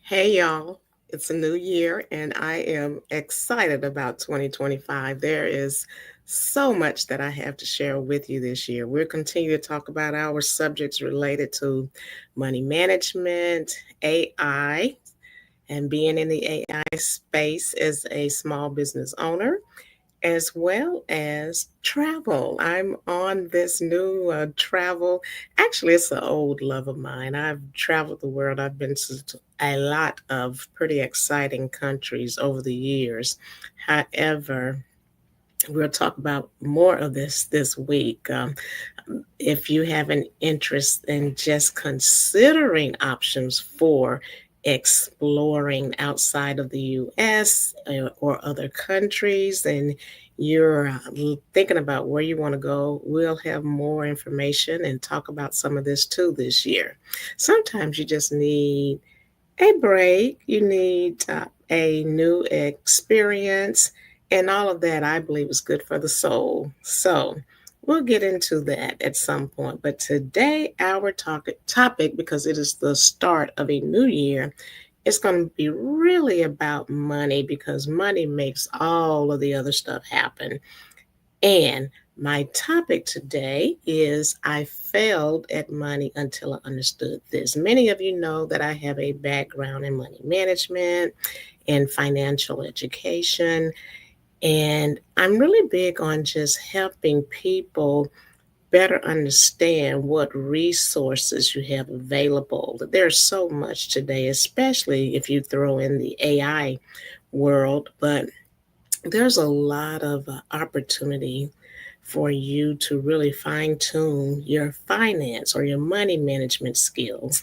Hey y'all, it's a new year and I am excited about 2025. There is so much that I have to share with you this year. We'll continue to talk about our subjects related to money management, AI, and being in the AI space as a small business owner, as well as travel. I'm on this new travel. Actually, it's an old love of mine. I've traveled the world. I've been to a lot of pretty exciting countries over the years. However, we'll talk about more of this week. If you have an interest in just considering options for exploring outside of the US or other countries, and you're thinking about where you want to go, we'll have more information and talk about some of this too this year. Sometimes you just need a break, you need a new experience, and all of that I believe is good for the soul. So, we'll get into that at some point. But today, our topic, because it is the start of a new year, it's going to be really about money because money makes all of the other stuff happen. And my topic today is I failed at money until I understood this. Many of you know that I have a background in money management and financial education. And I'm really big on just helping people better understand what resources you have available. There's so much today, especially if you throw in the AI world, but there's a lot of opportunity for you to really fine tune your finance or your money management skills.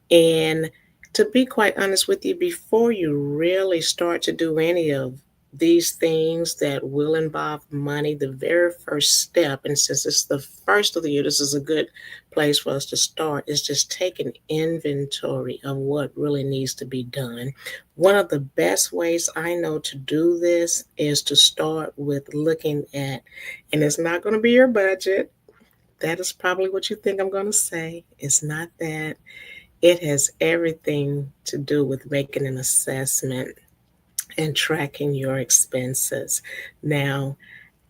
And to be quite honest with you, before you really start to do any of these things that will involve money, the very first step, and since it's the first of the year, this is a good place for us to start, is just taking inventory of what really needs to be done. One of the best ways I know to do this is to start with looking at, and it's not going to be your budget. That is probably what you think I'm going to say. It's not that. It has everything to do with making an assessment and tracking your expenses. Now,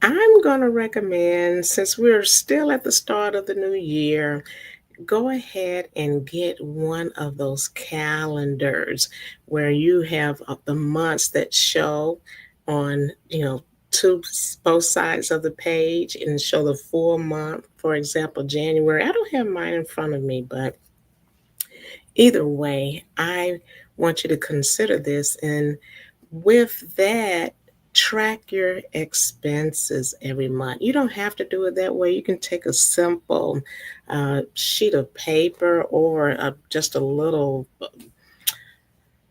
I'm going to recommend, since we're still at the start of the new year, go ahead and get one of those calendars where you have the months that show on, both sides of the page and show the full month. For example, January. I don't have mine in front of me, but either way, I want you to consider this. And with that, track your expenses every month. You don't have to do it that way. You can take a simple sheet of paper or just a little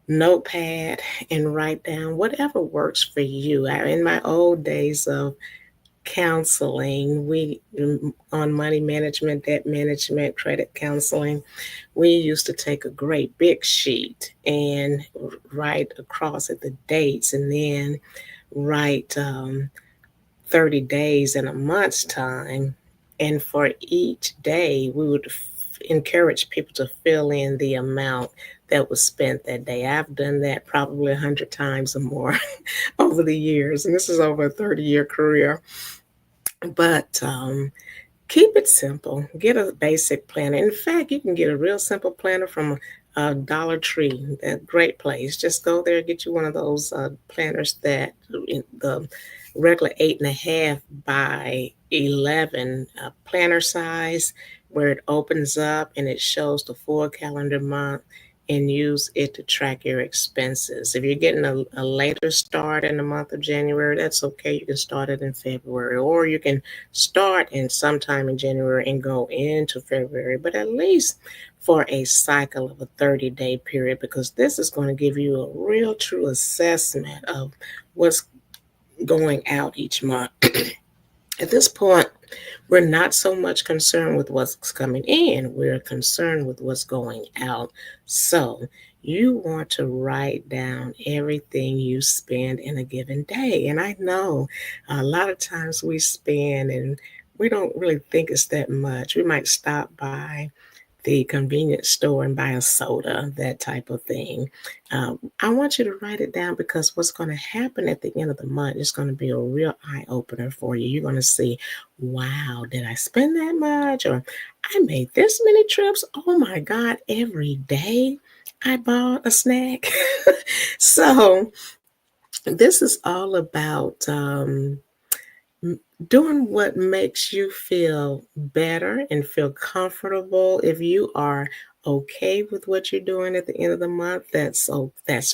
notepad and write down whatever works for you. In my old days of counseling, on money management, debt management, credit counseling, we used to take a great big sheet and write across it the dates and then write 30 days in a month's time. And for each day, we would encourage people to fill in the amount that was spent that day. I've done that probably 100 times or more over the years. And this is over a 30-year career. But keep it simple. Get a basic planner. In fact, you can get a real simple planner from Dollar Tree, a great place. Just go there, get you one of those planners that the regular 8.5 by 11 planner size, where it opens up and it shows the full calendar month, and use it to track your expenses. If you're getting a later start in the month of January, that's okay. You can start it in February, or you can start in sometime in January and go into February, but at least for a cycle of a 30-day period, because this is going to give you a real true assessment of what's going out each month. At this point, we're not so much concerned with what's coming in, we're concerned with what's going out. So, you want to write down everything you spend in a given day. And I know a lot of times we spend and we don't really think it's that much. We might stop by the convenience store and buy a soda, that type of thing. I want you to write it down because what's going to happen at the end of the month is going to be a real eye opener for you. You're going to see, wow, did I spend that much? Or I made this many trips. Oh my God, every day I bought a snack. So, this is all about doing what makes you feel better and feel comfortable. If you are okay with what you're doing at the end of the month, that's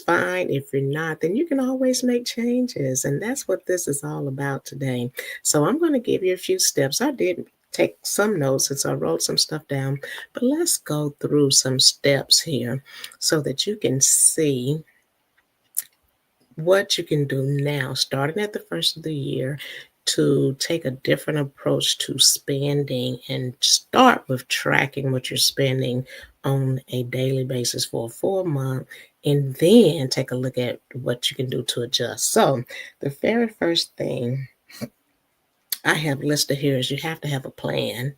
fine. If you're not, then you can always make changes, and that's what this is all about today. So I'm going to give you a few steps. I did take some notes, and so I wrote some stuff down, but let's go through some steps here so that you can see what you can do now, starting at the first of the year, to take a different approach to spending and start with tracking what you're spending on a daily basis for a full month, and then take a look at what you can do to adjust. So, the very first thing I have listed here is you have to have a plan.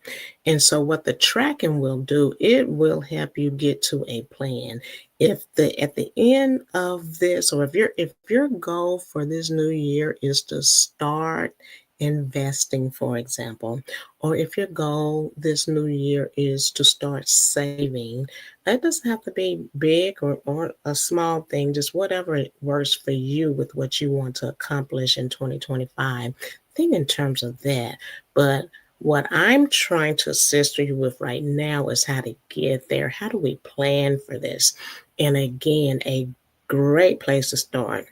And so what the tracking will do, it will help you get to a plan. If the at the end of this, or if your goal for this new year is to start investing, for example, or if your goal this new year is to start saving, that doesn't have to be big or a small thing, just whatever it works for you with what you want to accomplish in 2025. Think in terms of that. But what I'm trying to assist you with right now is how to get there. How do we plan for this? And again, a great place to start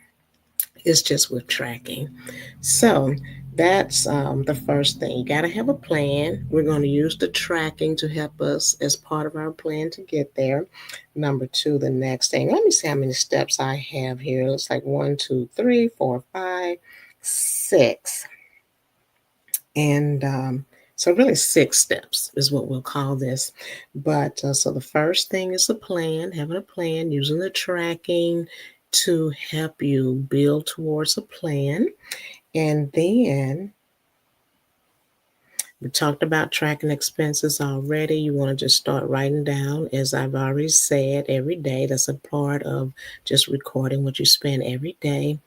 is just with tracking. So that's the first thing. You got to have a plan. We're going to use the tracking to help us as part of our plan to get there. Number two, the next thing. Let me see how many steps I have here. It looks like 1, 2, 3, 4, 5, 6. And so, really, 6 steps is what we'll call this. But so the first thing is a plan, having a plan, using the tracking to help you build towards a plan. And then we talked about tracking expenses already. You want to just start writing down, as I've already said, every day. That's a part of just recording what you spend every day,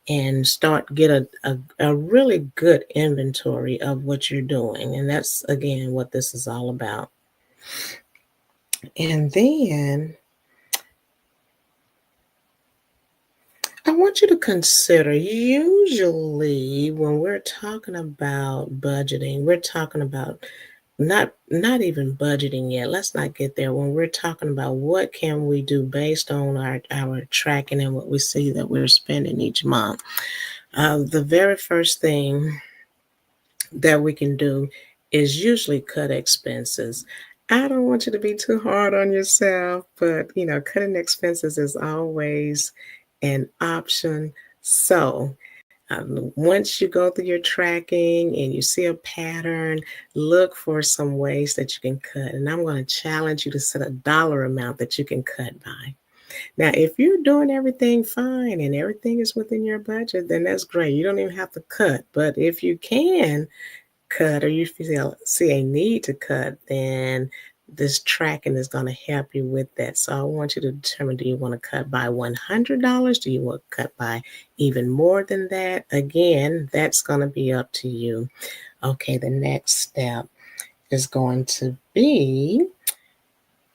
and start get a really good inventory of what you're doing. And that's again what this is all about. And then I want you to consider, usually when we're talking about budgeting, we're talking about not even budgeting yet. Let's not get there. When we're talking about what can we do based on our tracking and what we see that we're spending each month. The very first thing that we can do is usually cut expenses. I don't want you to be too hard on yourself, but cutting expenses is always an option. So, once you go through your tracking and you see a pattern, look for some ways that you can cut. And I'm going to challenge you to set a dollar amount that you can cut by. Now, if you're doing everything fine and everything is within your budget, then that's great. You don't even have to cut. But if you can cut, or you see a need to cut, then this tracking is going to help you with that. So I want you to determine, do you want to cut by $100? Do you want to cut by even more than that? Again, that's going to be up to you. Okay, the next step is going to be,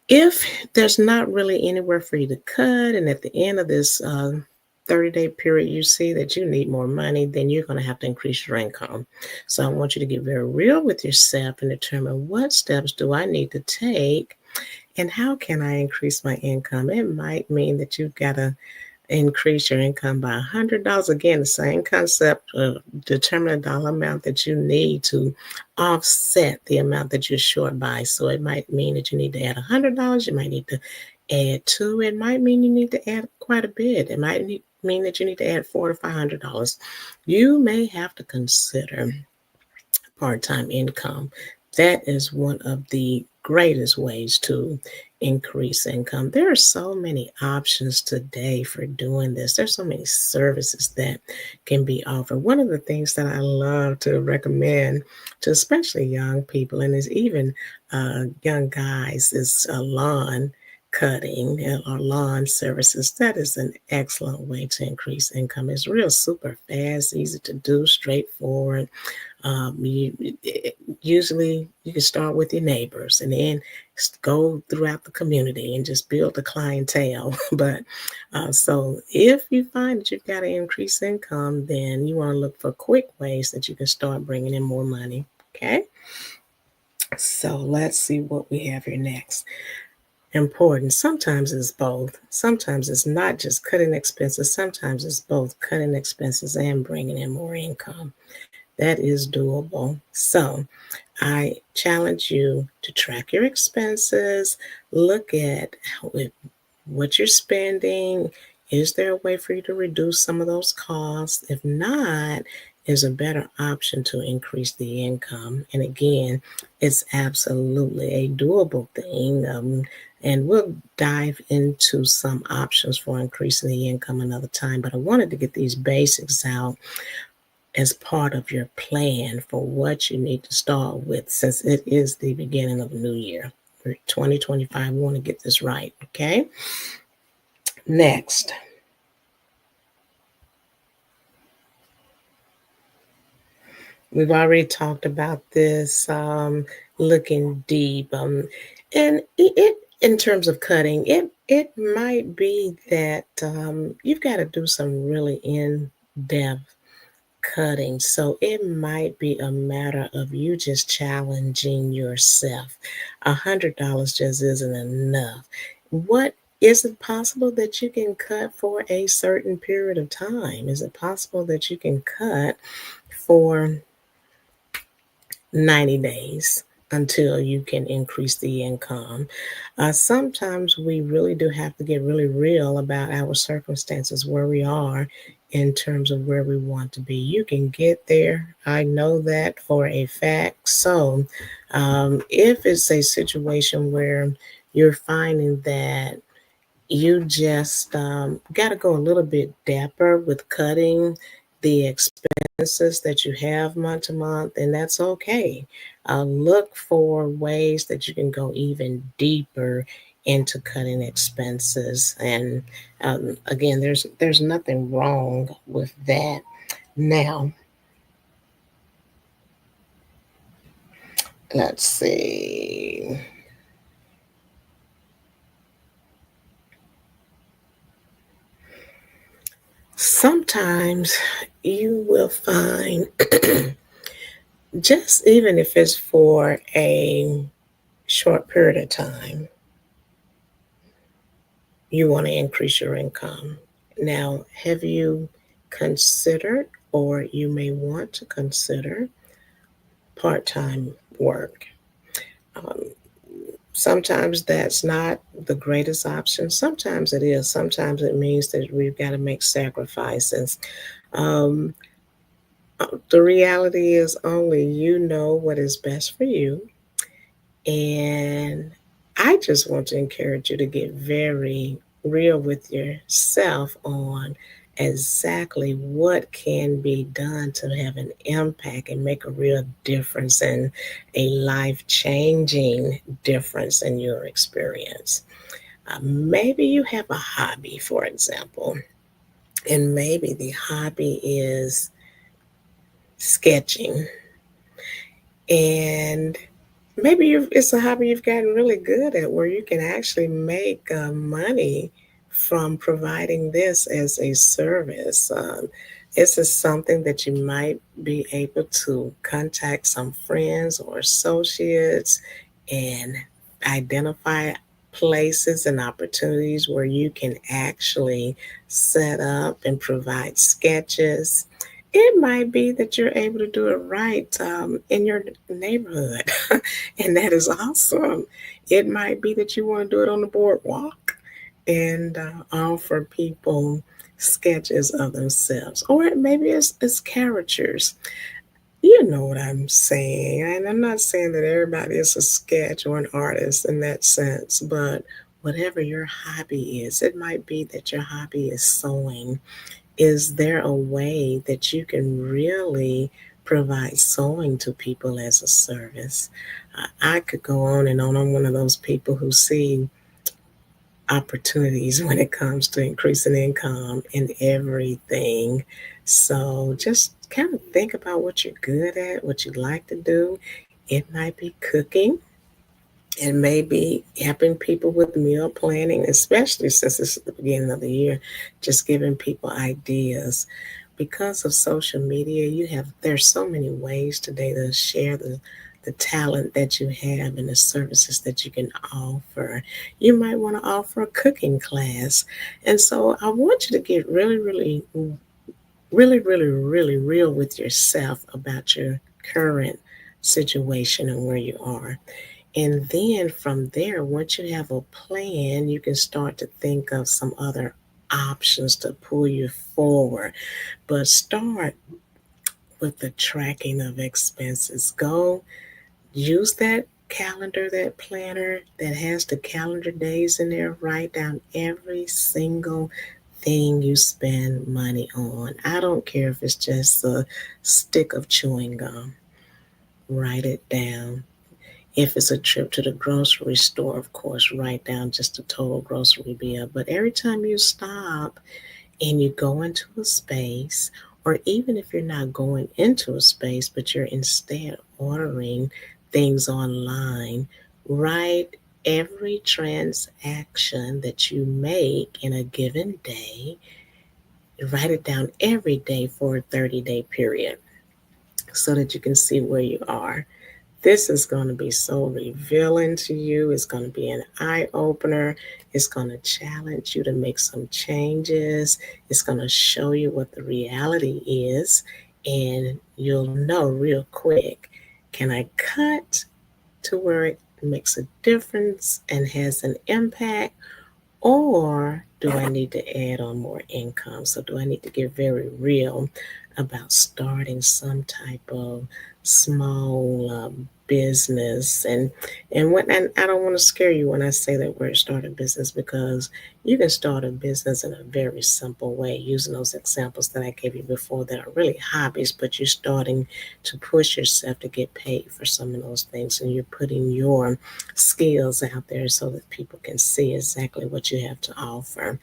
if there's not really anywhere for you to cut, and at the end of this 30-day period you see that you need more money, then you're going to have to increase your income. So I want you to get very real with yourself and determine, what steps do I need to take and how can I increase my income? It might mean that you've got to increase your income by $100. Again, the same concept of determine a dollar amount that you need to offset the amount that you're short by. So it might mean that you need to add $100. You might need to add two. It might mean you need to add quite a bit. It might mean that you need to add $400 to $500. You may have to consider part-time income. That is one of the greatest ways to increase income. There are so many options today for doing this. There's so many services that can be offered. One of the things that I love to recommend to especially young people and is even young guys is lawn cutting or lawn services. That is an excellent way to increase income. It's real super fast, easy to do, straightforward. Usually you can start with your neighbors and then go throughout the community and just build a clientele. But so if you find that you've got to increase income, then you want to look for quick ways that you can start bringing in more money. Okay. So let's see what we have here next. Important. Sometimes it's both. Sometimes it's not just cutting expenses. Sometimes it's both cutting expenses and bringing in more income. That is doable. So I challenge you to track your expenses, look at what you're spending. Is there a way for you to reduce some of those costs? If not, is a better option to increase the income. And again, it's absolutely a doable thing. And we'll dive into some options for increasing the income another time. But I wanted to get these basics out as part of your plan for what you need to start with since it is the beginning of a new year. For 2025, we want to get this right, okay? Next, we've already talked about this looking deep. And it in terms of cutting, it might be that you've got to do some really in-depth cutting. So it might be a matter of you just challenging yourself. $100 just isn't enough. What is it possible that you can cut for a certain period of time? Is it possible that you can cut for 90 days until you can increase the income? Sometimes we really do have to get really real about our circumstances, where we are in terms of where we want to be. You can get there. I know that for a fact. So if it's a situation where you're finding that you just got to go a little bit deeper with cutting the expenses that you have month to month, and that's okay. Look for ways that you can go even deeper into cutting expenses, and again, there's nothing wrong with that. Now, let's see. Sometimes you will find just even if it's for a short period of time, you want to increase your income. Now, have you considered, or you may want to consider, part time work? Um, Sometimes that's not the greatest option. Sometimes it is. Sometimes it means that we've got to make sacrifices. Um, the reality is only you know what is best for you. And I just want to encourage you to get very real with yourself on exactly what can be done to have an impact and make a real difference and a life changing difference in your experience. Maybe you have a hobby, for example, and maybe the hobby is sketching. And maybe it's a hobby you've gotten really good at where you can actually make money from providing this as a service. This is something that you might be able to contact some friends or associates and identify places and opportunities where you can actually set up and provide sketches. It might be that you're able to do it right in your neighborhood, and that is awesome. It might be that you want to do it on the boardwalk and offer people sketches of themselves, or maybe it's characters. You know what I'm saying. And I'm not saying that everybody is a sketch or an artist in that sense, but whatever your hobby is, it might be that your hobby is sewing. Is there a way that you can really provide sewing to people as a service? I could go on and on. I'm one of those people who see opportunities when it comes to increasing income in everything. So just kind of think about what you're good at, what you like to do. It might be cooking. It may be helping people with meal planning, especially since this is the beginning of the year, just giving people ideas. Because of social media, there's so many ways today to share the talent that you have and the services that you can offer. You might want to offer a cooking class. And so I want you to get really, really, really, really, really real with yourself about your current situation and where you are. And then from there, once you have a plan, you can start to think of some other options to pull you forward. But start with the tracking of expenses. Go use that calendar, that planner that has the calendar days in there. Write down every single thing you spend money on. I don't care if it's just a stick of chewing gum. Write it down. If it's a trip to the grocery store, of course, write down just the total grocery bill. But every time you stop and you go into a space, or even if you're not going into a space, but you're instead ordering things online, write every transaction that you make in a given day, write it down every day for a 30-day period so that you can see where you are. This is going to be so revealing to you. It's going to be an eye opener. It's going to challenge you to make some changes. It's going to show you what the reality is. And you'll know real quick, can I cut to where it makes a difference and has an impact? Or do I need to add on more income? So, do I need to get very real about starting some type of small business? And I don't want to scare you when I say that word start a business, because you can start a business in a very simple way using those examples that I gave you before that are really hobbies, but you're starting to push yourself to get paid for some of those things, and you're putting your skills out there so that people can see exactly what you have to offer.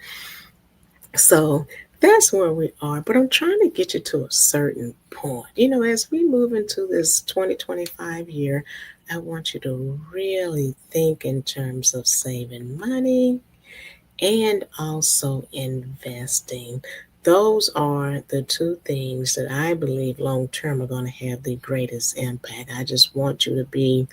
So that's where we are. But I'm trying to get you to a certain point. As we move into this 2025 year, I want you to really think in terms of saving money and also investing. Those are the two things that I believe long term are going to have the greatest impact. I just want you to be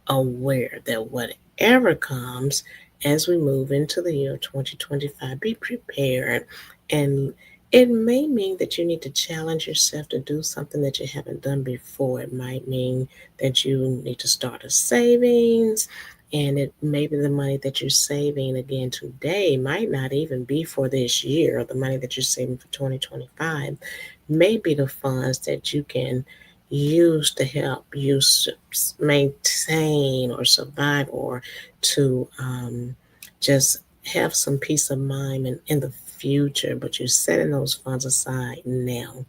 aware that whatever comes as we move into the year 2025, be prepared. And it may mean that you need to challenge yourself to do something that you haven't done before. It might mean that you need to start a savings. And it maybe the money that you're saving again today might not even be for this year. The money that you're saving for 2025 may be the funds that you can use to help you maintain or survive, or to just have some peace of mind in the future, but you're setting those funds aside now.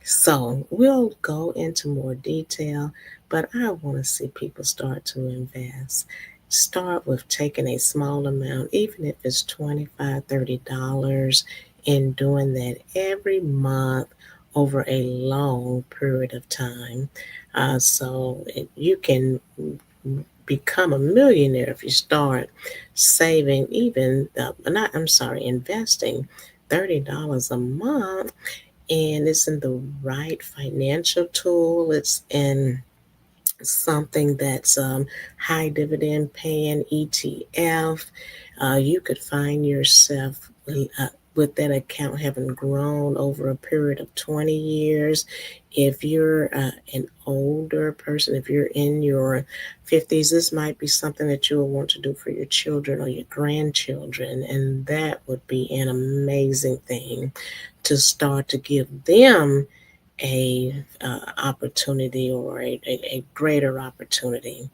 So we'll go into more detail, but I want to see people start to invest. Start with taking a small amount, even if it's $25, $30, and doing that every month over a long period of time. You can become a millionaire if you start saving, investing $30 a month, and it's in the right financial tool. It's in something that's high dividend paying ETF. You could find yourself with that account having grown over a period of 20 years. If you're an older person, if you're in your 50s, this might be something that you'll want to do for your children or your grandchildren, and that would be an amazing thing to start to give them a opportunity or a greater opportunity.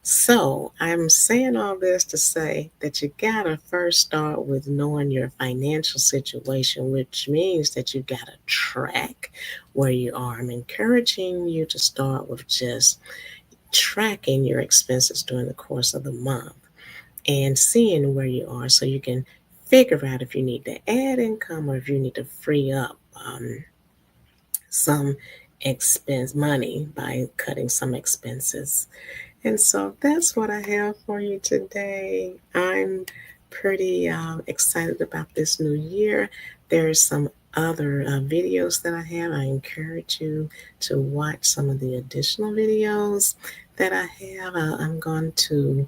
So I'm saying all this to say that you gotta first start with knowing your financial situation, which means that you gotta track where you are. I'm encouraging you to start with just tracking your expenses during the course of the month and seeing where you are so you can figure out if you need to add income or if you need to free up some expense money by cutting some expenses. And so that's what I have for you today. I'm pretty excited about this new year. There's some other videos that I have. I encourage you to watch some of the additional videos that I have. I'm going to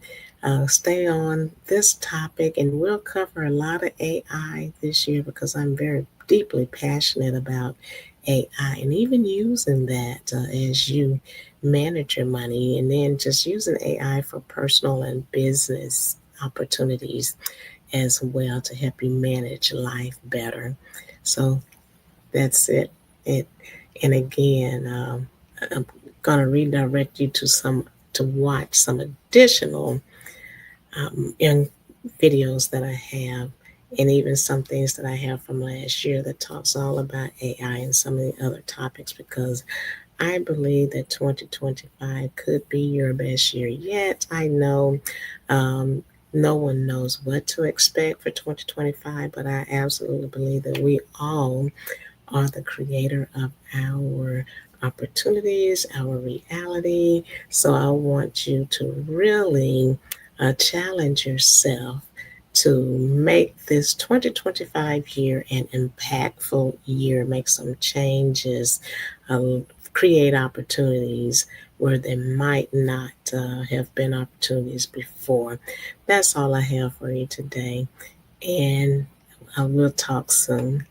stay on this topic, and we'll cover a lot of AI this year because I'm very deeply passionate about AI and even using that as you manage your money, and then just using AI for personal and business opportunities as well to help you manage life better. So that's it. It and again, I'm gonna redirect you to watch some additional young videos that I have, and even some things that I have from last year that talks all about AI and some of the other topics because I believe that 2025 could be your best year yet. I know no one knows what to expect for 2025, but I absolutely believe that we all are the creator of our opportunities, our reality. So I want you to really challenge yourself to make this 2025 year an impactful year, make some changes, create opportunities where there might not have been opportunities before. That's all I have for you today, and I will talk soon.